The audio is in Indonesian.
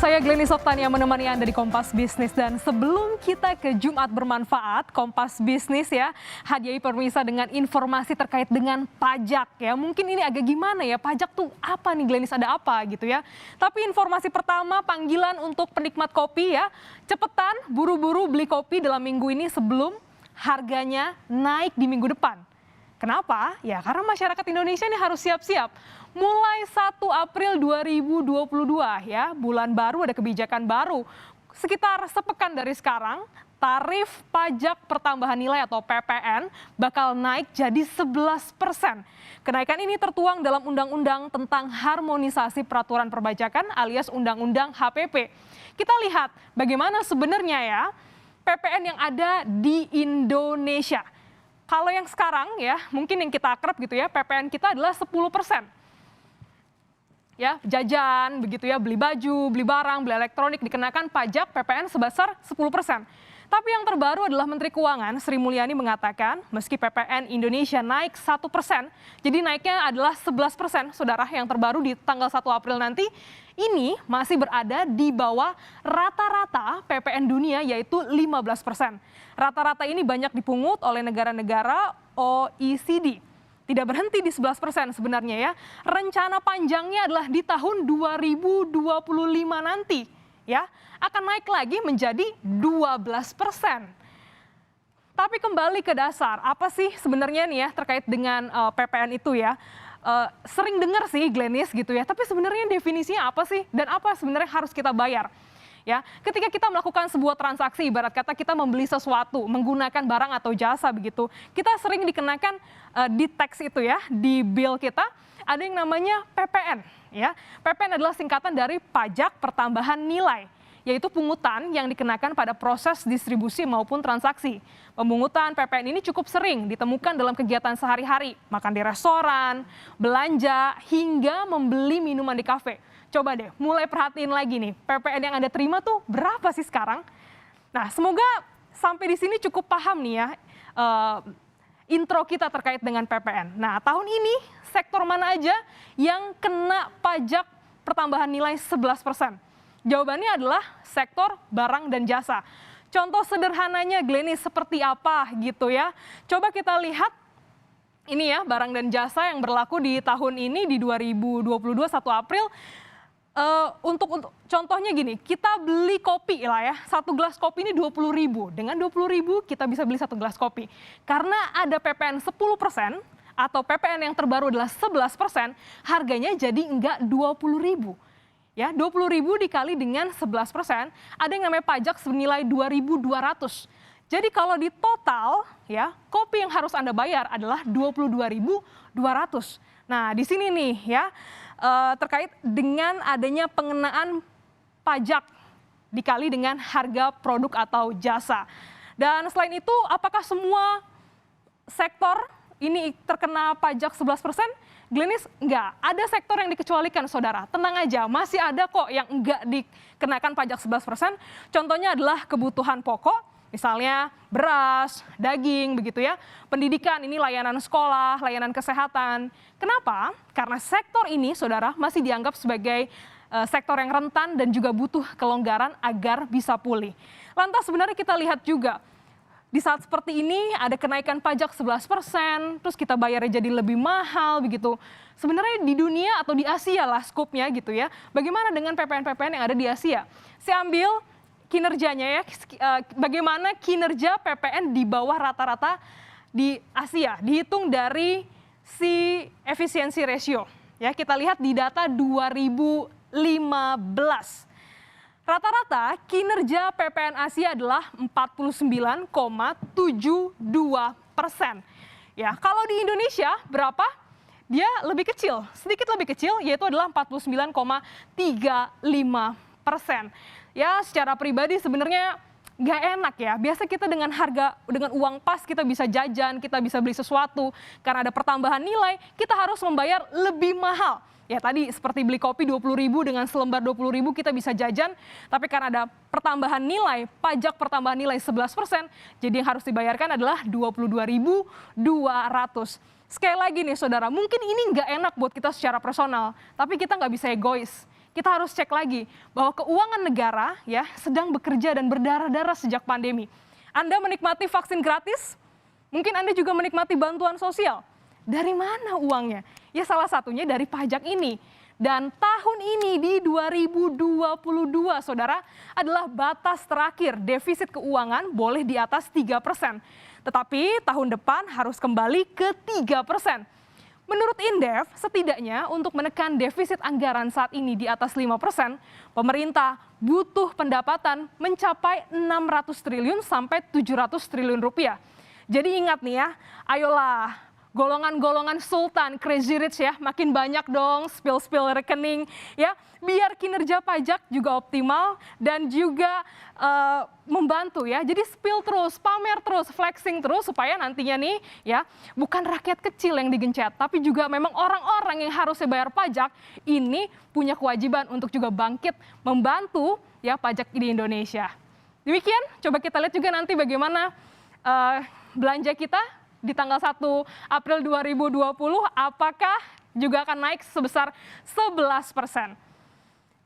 Saya Glenny Soptania menemani Anda di Kompas Bisnis. Dan sebelum kita ke Jumat bermanfaat, Kompas Bisnis ya hadiahi pemirsa dengan informasi terkait dengan pajak ya. Mungkin ini agak gimana ya, pajak tuh apa nih Glennis, ada apa gitu ya. Tapi informasi pertama, panggilan untuk penikmat kopi ya. Cepetan buru-buru beli kopi dalam minggu ini sebelum harganya naik di minggu depan. Kenapa? Ya karena masyarakat Indonesia ini harus siap-siap. Mulai 1 April 2022 ya, bulan baru ada kebijakan baru. Sekitar sepekan dari sekarang, tarif pajak pertambahan nilai atau PPN bakal naik jadi 11%. Kenaikan ini tertuang dalam Undang-Undang tentang Harmonisasi Peraturan Perpajakan alias Undang-Undang HPP. Kita lihat bagaimana sebenarnya ya PPN yang ada di Indonesia. Kalau yang sekarang ya, mungkin yang kita akrab gitu ya, PPN kita adalah 10%. Ya, jajan begitu ya, beli baju, beli barang, beli elektronik dikenakan pajak PPN sebesar 10%. Tapi yang terbaru adalah Menteri Keuangan Sri Mulyani mengatakan meski PPN Indonesia naik 1%, jadi naiknya adalah 11%, saudara, yang terbaru di tanggal 1 April nanti, ini masih berada di bawah rata-rata PPN dunia yaitu 15%. Rata-rata ini banyak dipungut oleh negara-negara OECD. Tidak berhenti di 11% sebenarnya ya. Rencana panjangnya adalah di tahun 2025 nanti ya akan naik lagi menjadi 12%. Tapi kembali ke dasar, apa sih sebenarnya nih ya terkait dengan PPN itu ya? Sering dengar sih Glennis gitu ya, tapi sebenarnya definisinya apa sih dan apa sebenarnya harus kita bayar? Ya, ketika kita melakukan sebuah transaksi, ibarat kata kita membeli sesuatu menggunakan barang atau jasa begitu, kita sering dikenakan di teks itu ya, di bill kita ada yang namanya PPN ya. PPN adalah singkatan dari pajak pertambahan nilai, yaitu pungutan yang dikenakan pada proses distribusi maupun transaksi. Pemungutan PPN ini cukup sering ditemukan dalam kegiatan sehari-hari, makan di restoran, belanja, hingga membeli minuman di kafe. Coba deh, mulai perhatiin lagi nih, PPN yang Anda terima tuh berapa sih sekarang? Nah, semoga sampai di sini cukup paham nih ya, intro kita terkait dengan PPN. Nah, tahun ini sektor mana aja yang kena pajak pertambahan nilai 11%? Jawabannya adalah sektor barang dan jasa. Contoh sederhananya Glennis seperti apa gitu ya. Coba kita lihat ini ya, barang dan jasa yang berlaku di tahun ini di 2022 1 April. Untuk contohnya gini, kita beli kopi lah ya, 1 gelas kopi ini 20.000. Dengan 20.000 kita bisa beli 1 gelas kopi. Karena ada PPN 10% atau PPN yang terbaru adalah 11%, harganya jadi enggak 20.000. Ya, 20.000 dikali dengan 11%, ada yang namanya pajak senilai 2.200. Jadi kalau di total ya, kopi yang harus Anda bayar adalah 22.200. Nah, di sini nih ya, terkait dengan adanya pengenaan pajak dikali dengan harga produk atau jasa. Dan selain itu, apakah semua sektor ini terkena pajak 11%? Glennis, enggak. Ada sektor yang dikecualikan, saudara. Tenang aja, masih ada kok yang enggak dikenakan pajak 11%. Contohnya adalah kebutuhan pokok, misalnya beras, daging, begitu ya. Pendidikan, ini layanan sekolah, layanan kesehatan. Kenapa? Karena sektor ini, saudara, masih dianggap sebagai sektor yang rentan dan juga butuh kelonggaran agar bisa pulih. Lantas sebenarnya kita lihat juga, di saat seperti ini ada kenaikan pajak 11%, terus kita bayarnya jadi lebih mahal begitu. Sebenarnya di dunia atau di Asia lah skupnya gitu ya. Bagaimana dengan PPN-PPN yang ada di Asia? Saya ambil kinerjanya ya, bagaimana kinerja PPN di bawah rata-rata di Asia, dihitung dari si efisiensi ratio. Ya, kita lihat di data 2015. Rata-rata kinerja PPN Asia adalah 49,72%. Ya, kalau di Indonesia berapa? Dia lebih kecil, sedikit lebih kecil, yaitu adalah 49,35%. Ya, secara pribadi sebenarnya nggak enak ya. Biasa kita dengan uang pas kita bisa jajan, kita bisa beli sesuatu. Karena ada pertambahan nilai, kita harus membayar lebih mahal. Ya tadi seperti beli kopi 20.000 dengan selembar 20.000 kita bisa jajan. Tapi karena ada pertambahan nilai, pajak pertambahan nilai 11%, jadi yang harus dibayarkan adalah 22.200. Sekali lagi nih saudara, mungkin ini nggak enak buat kita secara personal, tapi kita nggak bisa egois. kita harus cek lagi bahwa keuangan negara ya sedang bekerja dan berdarah-darah sejak pandemi. Anda menikmati vaksin gratis, mungkin Anda juga menikmati bantuan sosial. Dari mana uangnya? Ya salah satunya dari pajak ini. Dan tahun ini di 2022, saudara, adalah batas terakhir defisit keuangan boleh di atas 3%. Tetapi tahun depan harus kembali ke 3%. Menurut Indef, setidaknya untuk menekan defisit anggaran saat ini di atas 5%, pemerintah butuh pendapatan mencapai 600 triliun sampai 700 triliun rupiah. Jadi ingat nih ya, ayolah golongan-golongan sultan, crazy rich ya, makin banyak dong spill-spill rekening ya, biar kinerja pajak juga optimal dan juga membantu ya. Jadi spill terus, pamer terus, flexing terus supaya nantinya nih ya, bukan rakyat kecil yang digencet, tapi juga memang orang-orang yang harusnya bayar pajak ini punya kewajiban untuk juga bangkit membantu ya pajak di Indonesia. Demikian, coba kita lihat juga nanti bagaimana belanja kita di tanggal 1 April 2020, apakah juga akan naik sebesar 11%.